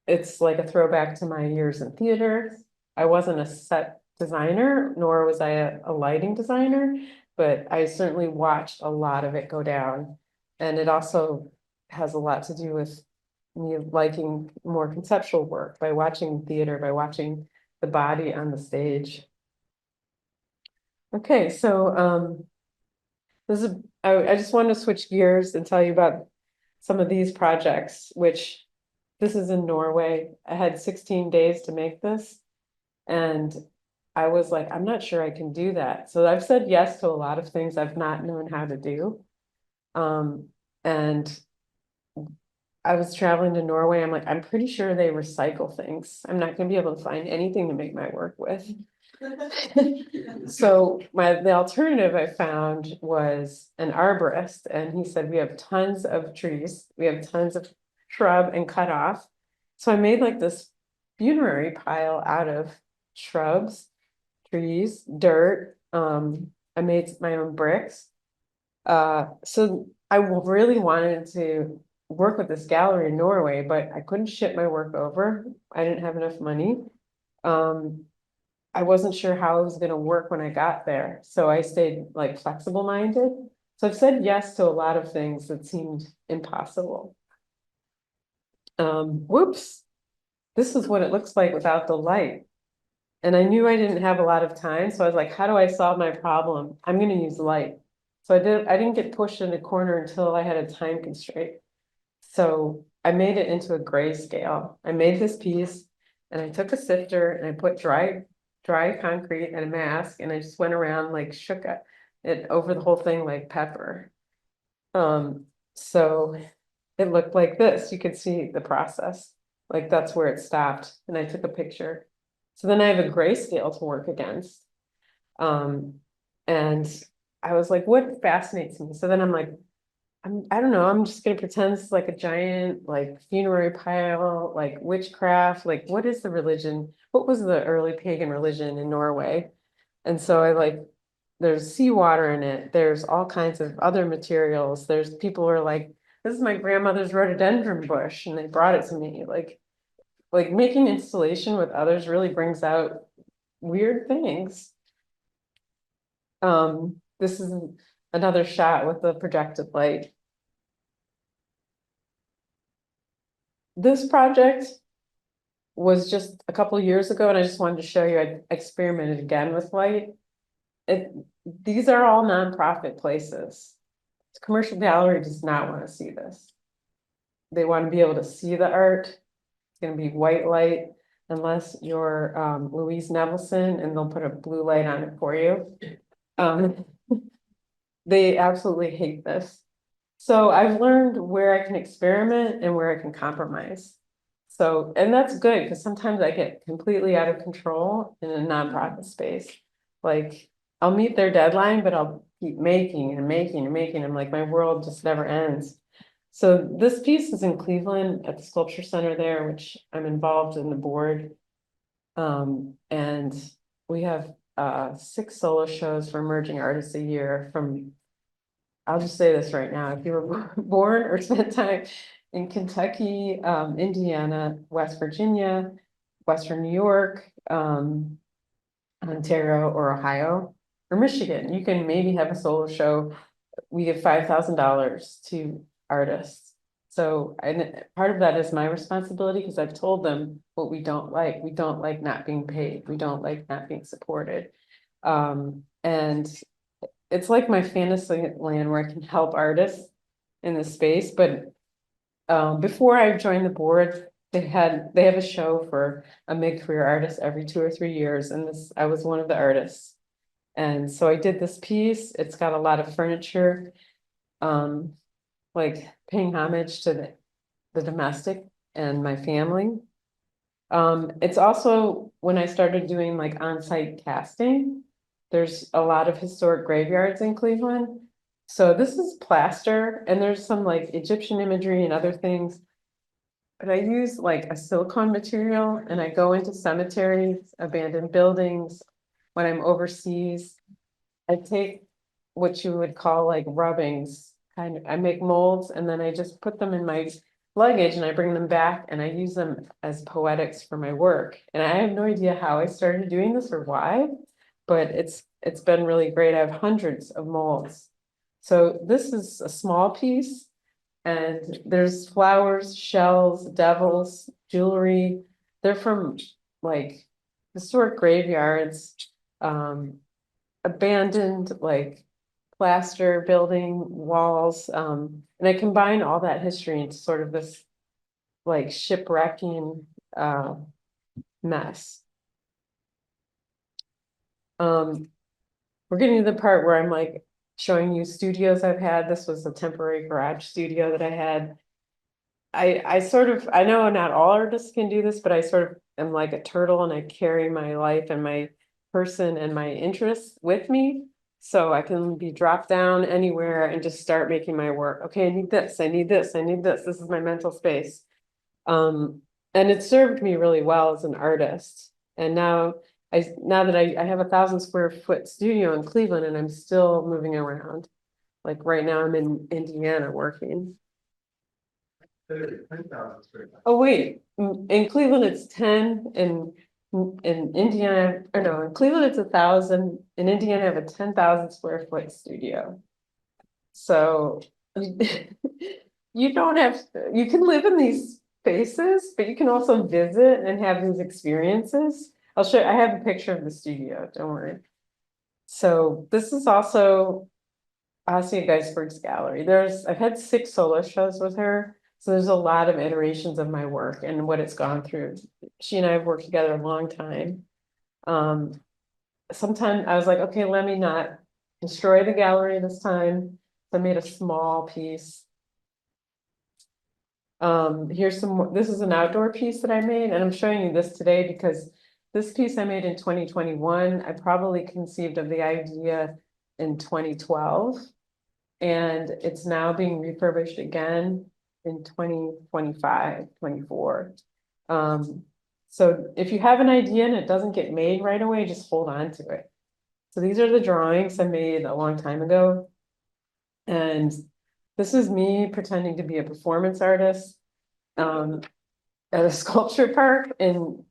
Speaker 2: It's like a throwback to my years in theater. I wasn't a set designer, nor was I a lighting designer, but I certainly watched a lot of it go down. And it also has a lot to do with me liking more conceptual work by watching theater, by watching the body on the stage. Okay, so I just want to switch gears and tell you about some of these projects, which this is in Norway. I had 16 days to make this. And I was like, I'm not sure I can do that. So I've said yes to a lot of things I've not known how to do. And I was traveling to Norway. I'm like, I'm pretty sure they recycle things. I'm not going to be able to find anything to make my work with. So the alternative I found was an arborist, and he said we have tons of trees, we have tons of shrub and cut off. So I made like this funerary pile out of shrubs, trees, dirt. I made my own bricks. So I really wanted to work with this gallery in Norway, but I couldn't ship my work over. I didn't have enough money. I wasn't sure how it was going to work when I got there. So I stayed like flexible minded. So I've said yes to a lot of things that seemed impossible. Whoops. This is what it looks like without the light. And I knew I didn't have a lot of time. So I was like, how do I solve my problem? I'm going to use light. So I didn't get pushed in a corner until I had a time constraint. So I made it into a grayscale. I made this piece and I took a sifter and I put dry concrete and a mask, and I just went around like shook it over the whole thing like pepper. So it looked like this. You could see the process. Like that's where it stopped. And I took a picture. So then I have a grayscale to work against. And I was like, what fascinates me? So then I'm like, I don't know, I'm just gonna pretend this is like a giant like funerary pile, like witchcraft, like what is the religion? What was the early pagan religion in Norway? And so there's seawater in it, there's all kinds of other materials. There's people who are like, this is my grandmother's rhododendron bush, and they brought it to me. Like making installation with others really brings out weird things. This is another shot with the projected light. This project was just a couple of years ago, and I just wanted to show you I experimented again with light. These are all nonprofit places. The commercial gallery does not want to see this. They want to be able to see the art. It's going to be white light, unless you're Louise Nevelson, and they'll put a blue light on it for you. They absolutely hate this. So I've learned where I can experiment and where I can compromise. So, and that's good, because sometimes I get completely out of control in a nonprofit space. Like I'll meet their deadline, but I'll keep making and making and making. I'm like, my world just never ends. So this piece is in Cleveland at the Sculpture Center there, which I'm involved in the board. And we have 6 solo shows for emerging artists a year from, I'll just say this right now, if you were born or spent time in Kentucky, Indiana, West Virginia, Western New York, Ontario or Ohio or Michigan. You can maybe have a solo show. We give $5,000 to artists. So, and part of that is my responsibility because I've told them what we don't like. We don't like not being paid. We don't like not being supported. And it's like my fantasy land where I can help artists in the space. But before I joined the board, they have a show for a mid-career artist every 2 or 3 years, and I was one of the artists. And so I did this piece. It's got a lot of furniture, like paying homage to the domestic and my family. It's also when I started doing like on-site casting, there's a lot of historic graveyards in Cleveland. So this is plaster and there's some like Egyptian imagery and other things. But I use like a silicone material and I go into cemeteries, abandoned buildings. When I'm overseas, I take what you would call like rubbings, I make molds and then I just put them in my luggage and I bring them back and I use them as poetics for my work. And I have no idea how I started doing this or why, but it's been really great. I have hundreds of molds. So this is a small piece and there's flowers, shells, devils, jewelry. They're from like historic graveyards, abandoned like plaster building walls. And I combine all that history into sort of this like shipwrecking mess. We're getting to the part where I'm like showing you studios I've had. This was a temporary garage studio that I had. I know not all artists can do this, but I sort of am like a turtle and I carry my life and my person and my interests with me. So I can be dropped down anywhere and just start making my work. Okay, I need this, I need this, I need this. This is my mental space. And it served me really well as an artist. And now that I have 1,000 square foot studio in Cleveland and I'm still moving around. Like right now I'm in Indiana working. Oh, wait, in Cleveland, it's 10 in Indiana, or no, in Cleveland, it's 1,000. In Indiana, I have a 10,000 square foot studio. So you don't have, you can live in these spaces, but you can also visit and have these experiences. I'll show, I have a picture of the studio, don't worry. So this is also Asya Geisberg's gallery. I've had 6 solo shows with her. So there's a lot of iterations of my work and what it's gone through. She and I have worked together a long time. Sometimes I was like, okay, let me not destroy the gallery this time. So I made a small piece. Here's some more. This is an outdoor piece that I made, and I'm showing you this today because this piece I made in 2021. I probably conceived of the idea in 2012, and it's now being refurbished again in 2025, 24. So if you have an idea and it doesn't get made right away, just hold on to it. So these are the drawings I made a long time ago. And this is me pretending to be a performance artist at a sculpture park in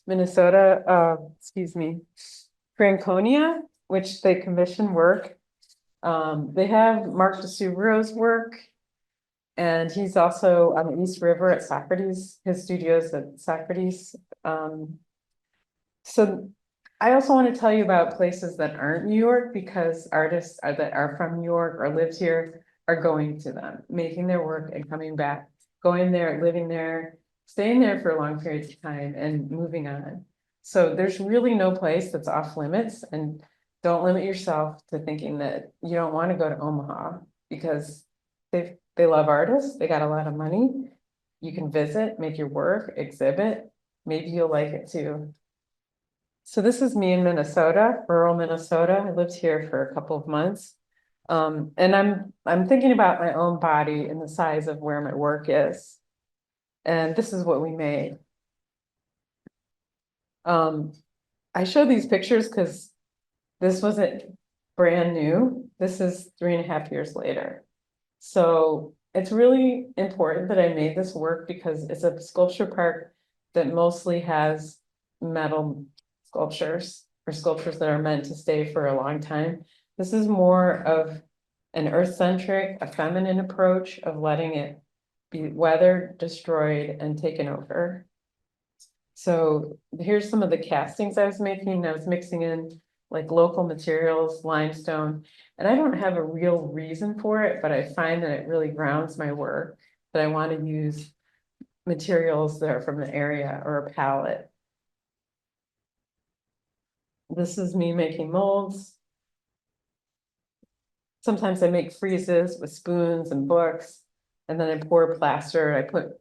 Speaker 2: Minnesota, excuse me, Franconia, which they commission work. They have Mark DeSubro's work. And he's also on the East River at Socrates, his studio's at Socrates. So I also want to tell you about places that aren't New York because artists that are from New York or lived here are going to them, making their work and coming back, going there, living there, staying there for long periods of time and moving on. So there's really no place that's off limits, and don't limit yourself to thinking that you don't want to go to Omaha because they love artists, they got a lot of money. You can visit, make your work, exhibit, maybe you'll like it too. So this is me in Minnesota, rural Minnesota. I lived here for a couple of months. And I'm thinking about my own body and the size of where my work is. And this is what we made. I show these pictures because this wasn't brand new. This is 3.5 years later. So it's really important that I made this work because it's a sculpture park that mostly has metal sculptures or sculptures that are meant to stay for a long time. This is more of an earth-centric, a feminine approach of letting it be weathered, destroyed, and taken over. So here's some of the castings I was making. I was mixing in like local materials, limestone, and I don't have a real reason for it, but I find that it really grounds my work, that I want to use materials that are from the area or a palette. This is me making molds. Sometimes I make friezes with spoons and books, and then I pour plaster. I put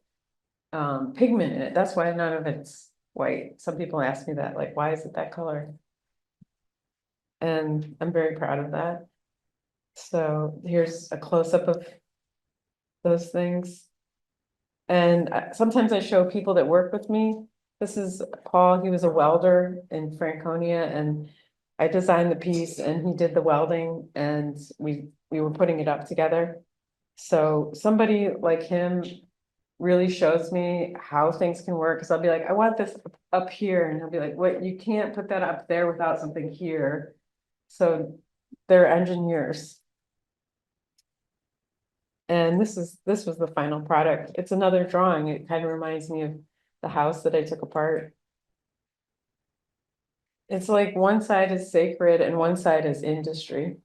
Speaker 2: pigment in it. That's why none of it's white. Some people ask me that, like, why is it that color? And I'm very proud of that. So here's a close-up of those things. And sometimes I show people that work with me. This is Paul, he was a welder in Franconia, and I designed the piece and he did the welding, and we were putting it up together. So somebody like him really shows me how things can work, because I'll be like, I want this up here, and he'll be like, what, you can't put that up there without something here. So they're engineers. And this was the final product. It's another drawing. It kind of reminds me of the house that I took apart. It's like one side is sacred and one side is industry.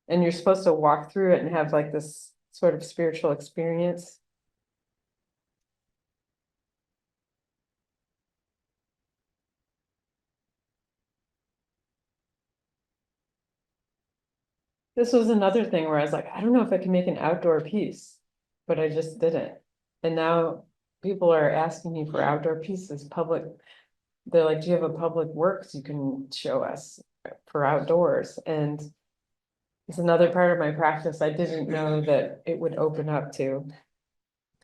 Speaker 2: And you're supposed to walk through it and have like this sort of spiritual experience. This was another thing where I was like, I don't know if I can make an outdoor piece, but I just didn't. And now people are asking me for outdoor pieces, public. They're like, do you have a public works you can show us for outdoors? And it's another part of my practice I didn't know that it would open up to.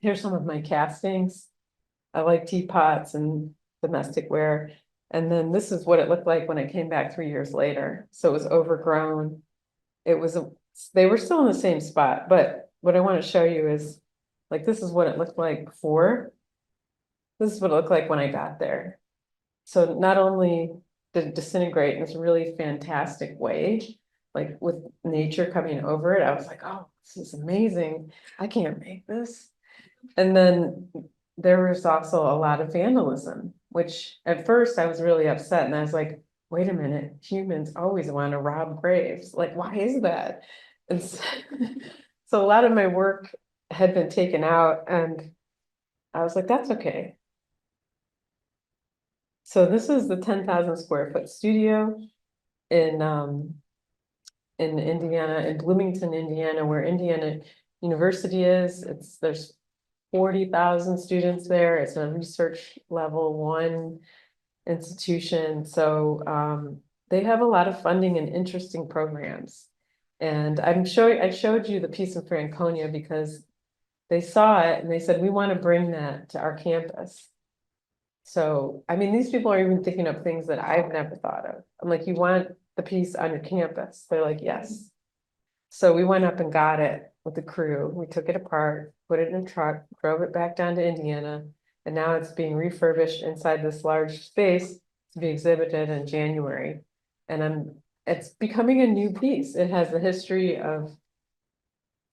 Speaker 2: Here's some of my castings. I like teapots and domestic ware. And then this is what it looked like when I came back 3 years later. So it was overgrown. They were still in the same spot, but what I want to show you is, like, this is what it looked like before. This is what it looked like when I got there. So not only did it disintegrate in this really fantastic way, like with nature coming over it, I was like, oh, this is amazing. I can't make this. And then there was also a lot of vandalism, which at first I was really upset, and I was like, wait a minute, humans always want to rob graves. Like, why is that? And so a lot of my work had been taken out, and I was like, that's okay. So this is the 10,000 square foot studio in Indiana, in Bloomington, Indiana, where Indiana University is. There's 40,000 students there. It's a research level 1 institution. So they have a lot of funding and interesting programs. And I showed you the piece in Franconia because they saw it and they said, we want to bring that to our campus. So, I mean, these people are even thinking of things that I've never thought of. I'm like, you want the piece on your campus? They're like, yes. So we went up and got it with the crew. We took it apart, put it in a truck, drove it back down to Indiana, and now it's being refurbished inside this large space to be exhibited in January. And it's becoming a new piece. It has the history of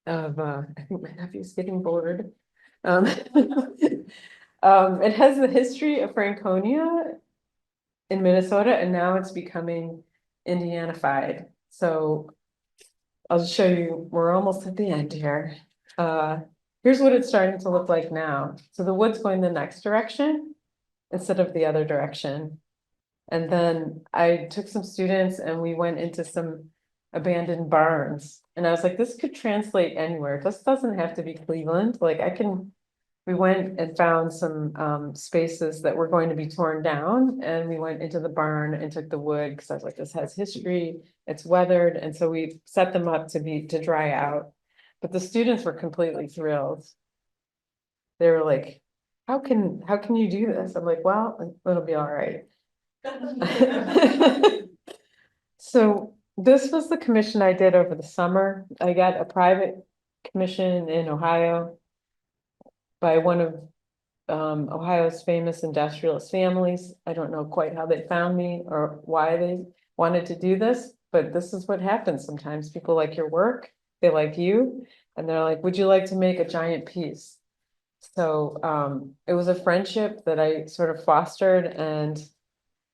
Speaker 2: I think my nephew's getting bored. It has the history of Franconia in Minnesota, and now it's becoming Indianified. So I'll just show you, we're almost at the end here. Here's what it's starting to look like now. So the wood's going the next direction instead of the other direction. And then I took some students and we went into some abandoned barns. And I was like, this could translate anywhere. This doesn't have to be Cleveland. Like we went and found some spaces that were going to be torn down, and we went into the barn and took the wood because I was like, this has history, it's weathered, and so we set them up to dry out. But the students were completely thrilled. They were like, how can you do this? I'm like, well, it'll be all right. So this was the commission I did over the summer. I got a private commission in Ohio by one of Ohio's famous industrialist families. I don't know quite how they found me or why they wanted to do this, but this is what happens sometimes. People like your work, they like you, and they're like, would you like to make a giant piece? So it was a friendship that I sort of fostered, and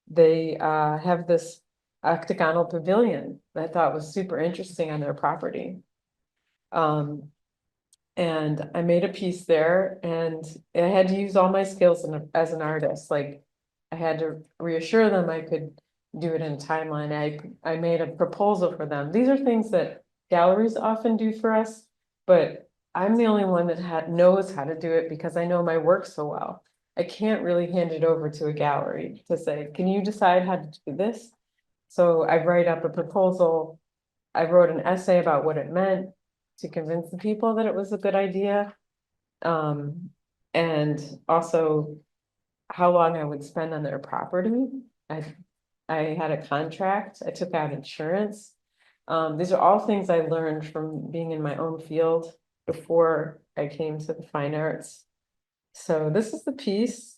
Speaker 2: they have this octagonal pavilion that I thought was super interesting on their property. And I made a piece there, and I had to use all my skills as an artist. Like, I had to reassure them I could do it in a timeline. I made a proposal for them. These are things that galleries often do for us, but I'm the only one that knows how to do it because I know my work so well. I can't really hand it over to a gallery to say, can you decide how to do this? So I write up a proposal. I wrote an essay about what it meant to convince the people that it was a good idea. And also how long I would spend on their property. I, I had a contract, I took out insurance. These are all things I learned from being in my own field before I came to the fine arts. So this is the piece.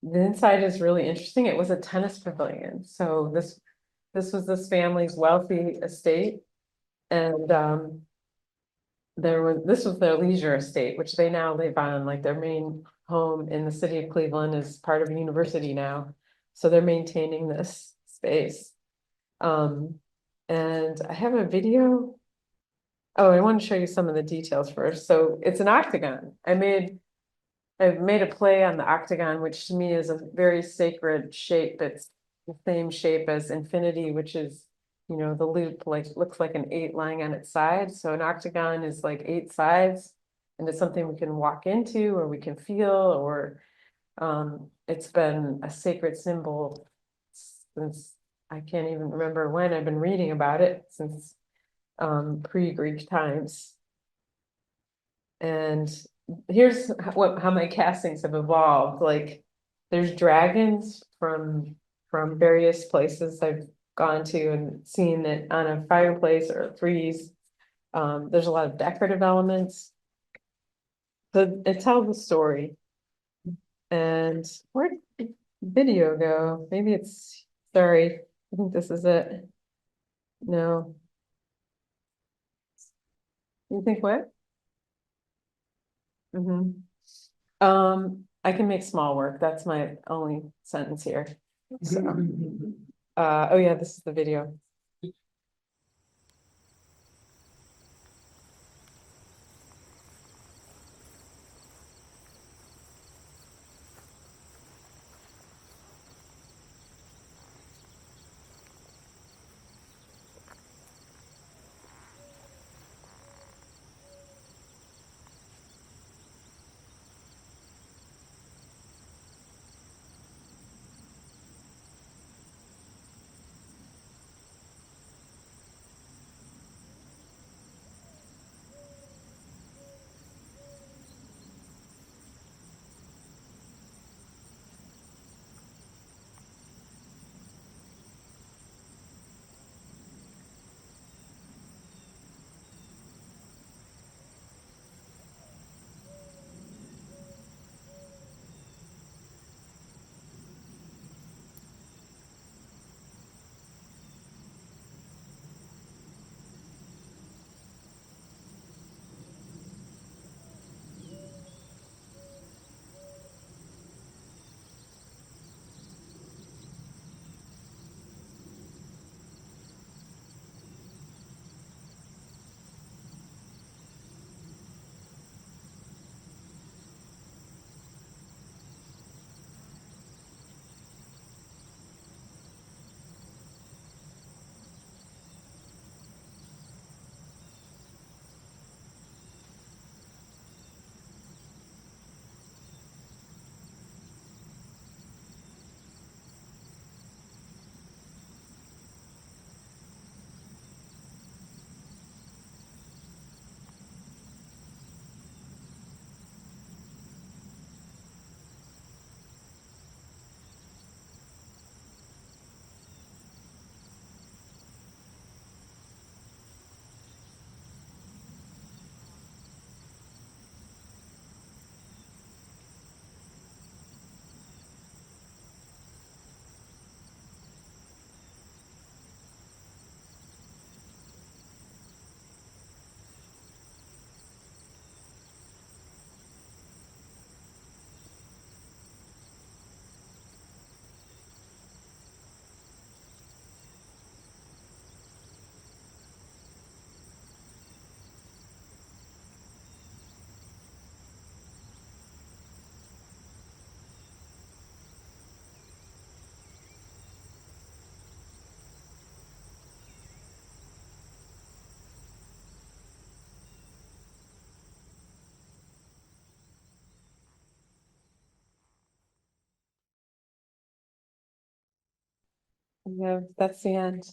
Speaker 2: The inside is really interesting. It was a tennis pavilion. So this was this family's wealthy estate. And this was their leisure estate, which they now live on. Like, their main home in the city of Cleveland is part of a university now. So they're maintaining this space. And I have a video. Oh, I want to show you some of the details first. So it's an octagon. I've made a play on the octagon, which to me is a very sacred shape. It's the same shape as infinity, which is, the loop, like, looks like an 8 lying on its side. So an octagon is like 8 sides, and it's something we can walk into or we can feel, or it's been a sacred symbol since I can't even remember when. I've been reading about it since pre-Greek times. And here's how my castings have evolved. Like, there's dragons from various places I've gone to and seen it on a fireplace or a frieze. There's a lot of decorative elements. So it tells the story. And where'd the video go? Maybe it's, sorry, I think this is it. No. You think what? I can make small work. That's my only sentence here. So, oh yeah, this is the video.
Speaker 3: No, that's the end.